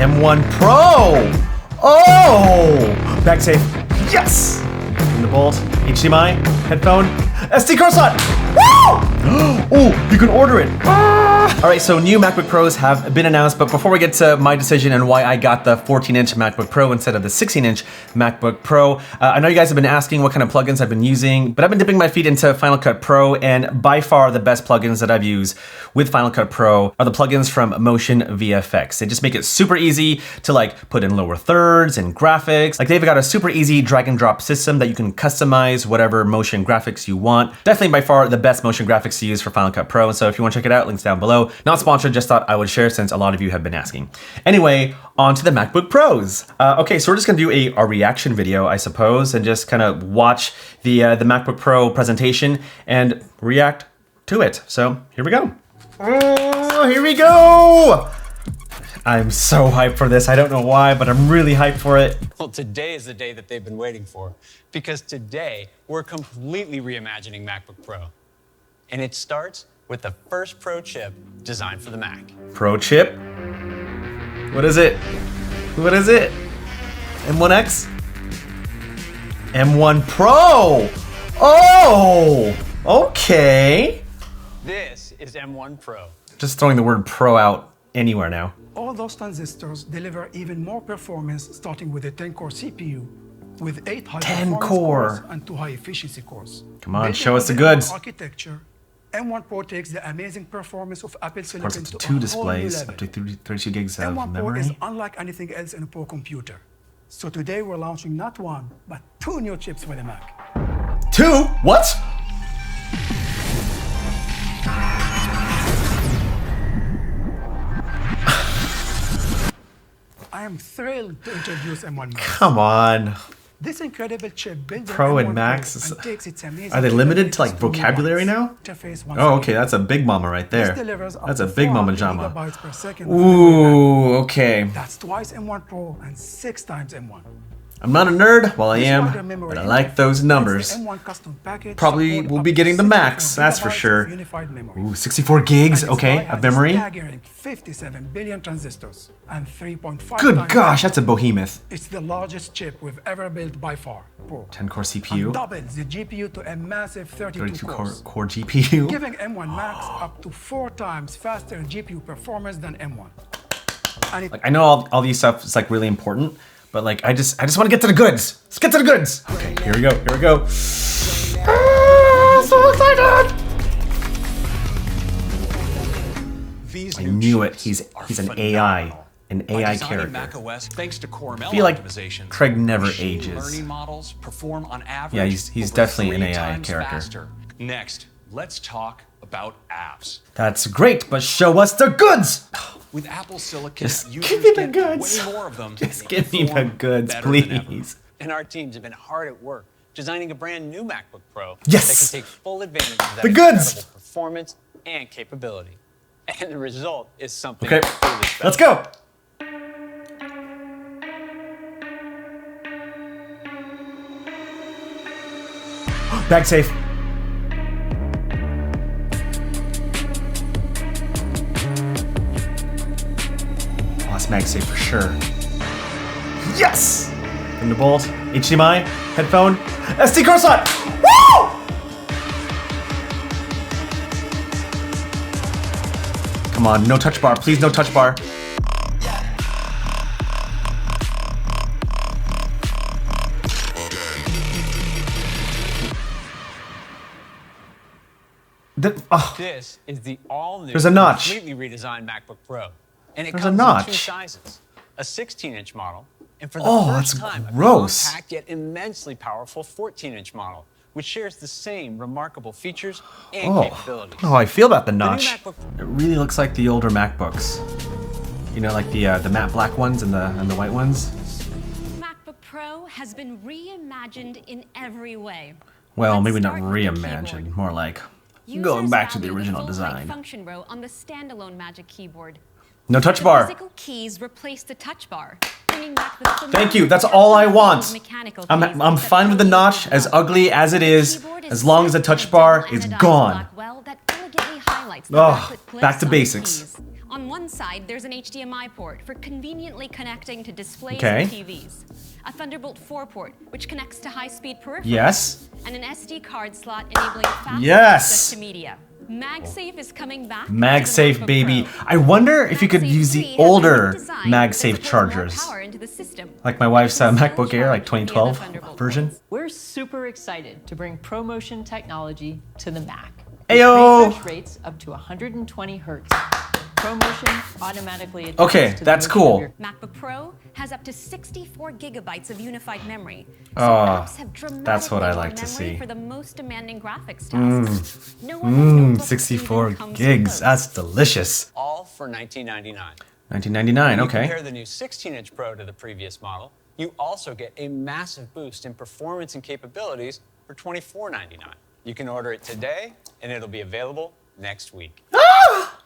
M1 Pro! Oh! Back safe. Yes! Thunderbolt, HDMI, headphone, SD card slot! Woo! Oh, you can order it. All right, so new MacBook Pros have been announced, but before we get to my decision and why I got the 14-inch MacBook Pro instead of the 16-inch MacBook Pro, I know you guys have been asking what kind of plugins I've been using, but I've been dipping my feet into Final Cut Pro, and by far the best plugins that I've used with Final Cut Pro are the plugins from Motion VFX. They just make it super easy to like put in lower thirds and graphics. Like they've got a super easy drag and drop system that you can customize whatever motion graphics you want. Definitely by far the best motion graphics to use for Final Cut Pro. And so if you want to check it out, links down below. Not sponsored, just thought I would share since a lot of you have been asking. Anyway, on to the MacBook Pros. Okay, so we're just gonna do a reaction video, I suppose, and just kind of watch the MacBook Pro presentation and react to it. So here we go. Oh, here we go! I'm so hyped for this. I don't know why, but I'm really hyped for it. Well, today is the day that they've been waiting for, because today we're completely reimagining MacBook Pro. And it starts with the first Pro chip designed for the Mac. Pro chip? What is it? What is it? M1X? M1 Pro! Oh! Okay. This is M1 Pro. Just throwing the word Pro out anywhere now. All those transistors deliver even more performance, starting with a 10-core CPU with 8 high-performance cores and 2 high-efficiency cores. Come on, show us the goods. Architecture, M1 Pro takes the amazing performance of Apple Silicon to two a displays, whole new up level. to 32 gigs of M1 Pro memory. is unlike anything else in a Pro computer. So today we're launching not one, but 2 new chips for the Mac. 2? What? I am thrilled to introduce M1 Max. Come on. This incredible chip builds Pro and M1 Max. and takes its amazing Are they limited to like capabilities vocabulary new now? heights. Interface once Oh, again. okay, that's a big mama right This there. delivers up That's to a big mama 400 jama. gigabytes per second. Ooh, okay. That's twice M1 Pro and 6 times M1. I'm not a nerd, well I This am, wider memory but I like those lets numbers. the M1 custom package Probably support will up be to getting the 64 max, that's for gigabytes sure. of unified memory. Ooh, 64 gigs, And its okay, die of has memory. staggering 57 billion transistors and 3.5 Good times gosh, that's a behemoth. It's the largest chip we've ever built by far. Pro. 10-core And CPU, doubles the GPU to a massive 32 cores, core GPU. giving M1 Max up to 4 times faster GPU performance than M1. And it Like I know all these stuff is like really important, but like I just want to get to the goods. Let's get to the goods. Okay, here we go. Here we go. Ah, so excited! I knew it. He's an AI. An AI character. macOS, thanks to Core I feel like optimization, Craig never machine ages. learning models perform on average Yeah, he's over definitely an 3 AI times character. faster. Next, let's talk about apps. That's great, but show us the goods. With Apple Silicon, Just users give me the get goods. way more of them. Just and give me the perform goods, better than ever. please. And our teams have been hard at work designing a brand new MacBook Pro Yes! that can take full advantage of that The goods! incredible performance and capability. And the result is something Okay, truly special. let's go. Bag safe. Oh, that's MagSafe for sure. Yes! Thunderbolt, HDMI, headphone, SD card slot. Woo! Come on, no touch bar, please, no touch bar. This is the all-new, There's a notch. completely redesigned MacBook Pro. And it There's a comes in notch. 2 sizes. A 16-inch model, and for the Oh, first that's time, gross. a compact yet immensely powerful 14-inch model, which shares the same remarkable features and capabilities. I don't know how I feel about the new notch. MacBook- It really looks like the older MacBooks. You know, like the matte black ones and the white ones. MacBook Pro has been reimagined in every way. Well, Let's maybe not start with the reimagined, keyboard. more like Users going back to the value original full-height design. function row on the standalone Magic Keyboard. No touch The bar. physical keys replace the touch bar, bringing back the Thank you. That's all I want. mechanical I'm keys fine with the that notch, as ugly as it is, keyboard as long as the set touch in bar double is anodized gone. Blackwell that elegantly highlights the Oh, backlit back to clips on the basics. keys. On one side, there's an HDMI port for conveniently connecting to displays Okay. and TVs. A Thunderbolt 4 port, which connects to high-speed peripherals. Yes. And an SD card slot enabling fast Yes. access to media. MagSafe is coming back. MagSafe, to the MacBook baby. Pro. I wonder if you could MagSafe use 3 the has a new older design that MagSafe supports more chargers. power into the system. Like my wife's It can still MacBook Air, like charge via the 2012 Thunderbolt version. ports. We're super excited to bring ProMotion technology to the Mac. With Ayo! refresh rates up to 120 hertz. ProMotion automatically adjusts Okay, to the that's motion cool. of your MacBook Pro has up to 64 gigabytes of unified memory. So Oh, apps have dramatically that's what I more like to memory see. for the most demanding graphics tasks. No other notebook 64 even comes gigs. close. That's delicious. All for $19.99. 1999, You okay. compare the new 16-inch Pro to the previous model, you also get a massive boost in performance and capabilities for $24.99. You can order it today, and it'll be available next week.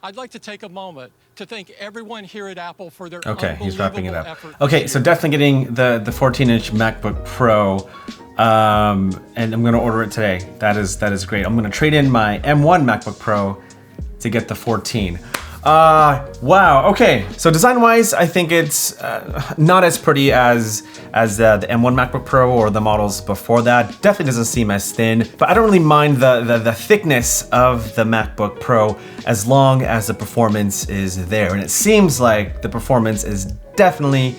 I'd like to take a moment to thank everyone here at Apple for their Okay, he's wrapping it up. effort Okay, this so year. definitely getting the 14-inch MacBook Pro, and I'm gonna order it today. That is great. I'm gonna trade in my M1 MacBook Pro to get the 14. Wow. Okay. So design-wise, I think it's not as pretty as the M1 MacBook Pro or the models before that. Definitely doesn't seem as thin, but I don't really mind the thickness of the MacBook Pro as long as the performance is there. And it seems like the performance is definitely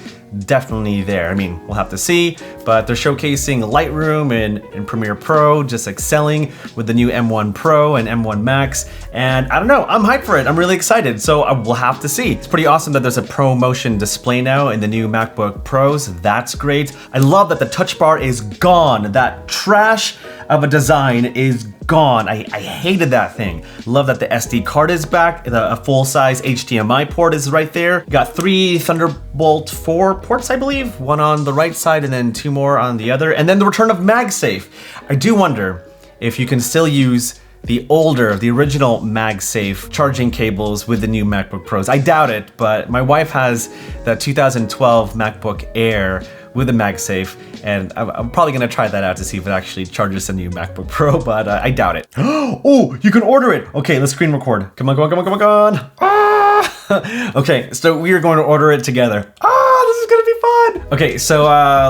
there. I mean, we'll have to see, but they're showcasing Lightroom and Premiere Pro, just excelling with the new M1 Pro and M1 Max. And I don't know, I'm hyped for it. I'm really excited. So we'll have to see. It's pretty awesome that there's a ProMotion display now in the new MacBook Pros. That's great. I love that the touch bar is gone. That trash of a design is gone. I hated that thing. Love that the SD card is back. A full-size HDMI port is right there. You got 3 Thunderbolt 4 ports, I believe. One on the right side and then 2 more on the other. And then the return of MagSafe. I do wonder if you can still use the original MagSafe charging cables with the new MacBook Pros. I doubt it, but my wife has the 2012 MacBook Air with a MagSafe, and I'm probably gonna try that out to see if it actually charges the new MacBook Pro, but I doubt it. Oh, you can order it. Okay, let's screen record. Come on. Ah! Okay, so we are going to order it together. This is gonna be fun. Okay, so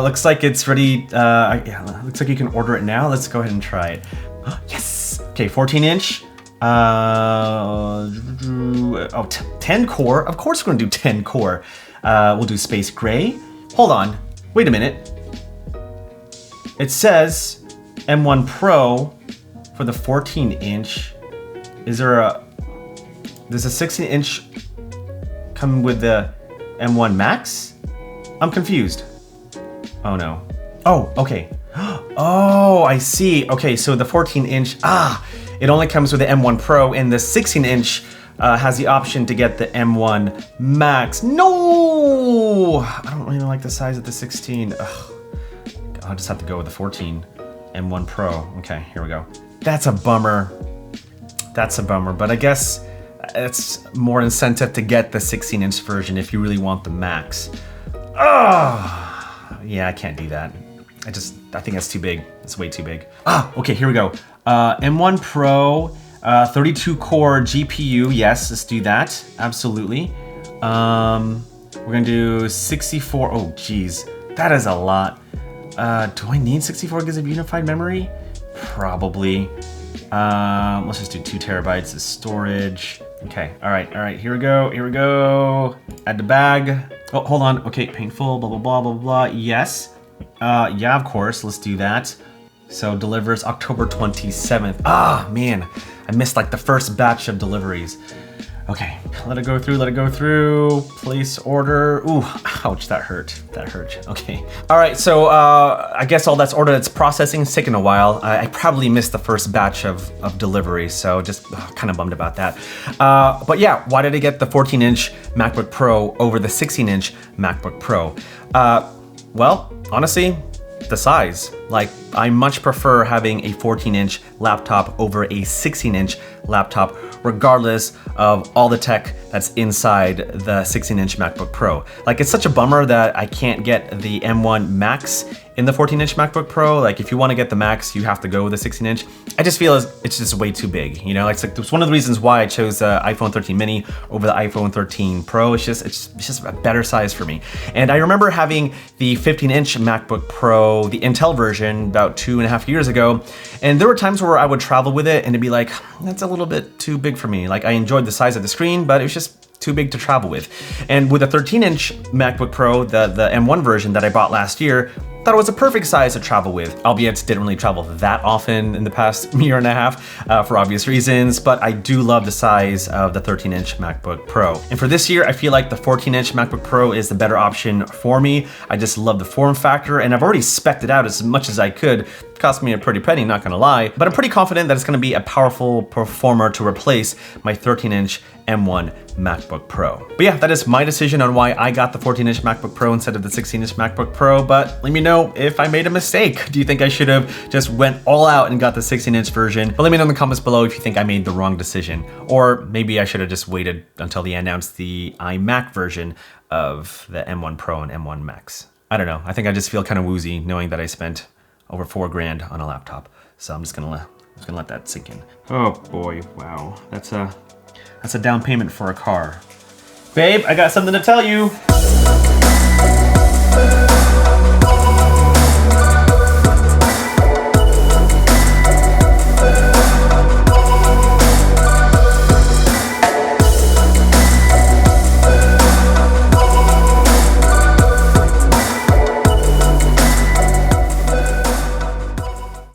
looks like it's ready. Yeah, looks like you can order it now. Let's go ahead and try it. Yes. Okay, 14-inch. 10 core. Of course we're gonna do 10 core. We'll do space gray. Hold on. Wait a minute. It says M1 Pro for the 14-inch. Is there does a 16-inch come with the M1 Max? I'm confused. Oh no. Oh, okay. Oh, I see. Okay, so the 14-inch, it only comes with the M1 Pro, and the 16-inch has the option to get the M1 Max. No! I don't really like the size of the 16. Ugh. I'll just have to go with the 14 M1 Pro. Okay, here we go. That's a bummer. But I guess it's more incentive to get the 16-inch version if you really want the Max. Yeah, I can't do that. I think that's too big. It's way too big. Okay, here we go. M1 Pro, 32-core GPU. Yes, let's do that. Absolutely. We're gonna do 64. Oh, geez, that is a lot. Do I need 64 gigs of unified memory? Probably. Let's just do 2 terabytes of storage. Okay, all right, here we go. Add the bag. Oh, hold on. Okay, painful, blah, blah, blah, blah, blah. Yes. Yeah, of course, let's do that. So delivers October 27th. Man, I missed like the first batch of deliveries. Okay, let it go through. Place order. Ooh, ouch, that hurt. Okay. All right, so I guess all that's ordered, it's processing. It's taking a while. I probably missed the first batch of deliveries, so just kind of bummed about that. But yeah, why did I get the 14-inch MacBook Pro over the 16-inch MacBook Pro? Well, honestly, the size. Like, I much prefer having a 14-inch laptop over a 16-inch laptop, regardless of all the tech that's inside the 16-inch MacBook Pro. Like, it's such a bummer that I can't get the M1 Max in the 14-inch MacBook Pro. Like, if you want to get the Max, you have to go with the 16-inch. I just feel it's just way too big, you know? It's one of the reasons why I chose the iPhone 13 mini over the iPhone 13 Pro. It's just a better size for me. And I remember having the 15-inch MacBook Pro, the Intel version, about 2.5 years ago, and there were times where I would travel with it and it'd be like, that's a little bit too big for me. Like, I enjoyed the size of the screen, but it was just too big to travel with. And with a 13-inch MacBook Pro, the M1 version that I bought last year, thought it was a perfect size to travel with, albeit didn't really travel that often in the past year and a half for obvious reasons, but I do love the size of the 13-inch MacBook Pro. And for this year, I feel like the 14-inch MacBook Pro is the better option for me. I just love the form factor, and I've already spec'd it out as much as I could. It cost me a pretty penny, not gonna lie, but I'm pretty confident that it's gonna be a powerful performer to replace my 13-inch M1 MacBook Pro. But yeah, that is my decision on why I got the 14-inch MacBook Pro instead of the 16-inch MacBook Pro, but let me know if I made a mistake. Do you think I should have just went all out and got the 16-inch version? But let me know in the comments below if you think I made the wrong decision, or maybe I should have just waited until they announced the iMac version of the M1 Pro and M1 Max. I don't know, I think I just feel kind of woozy knowing that I spent over $4 grand on a laptop. So I'm just gonna let that sink in. Oh boy, wow, that's a down payment for a car. Babe, I got something to tell you.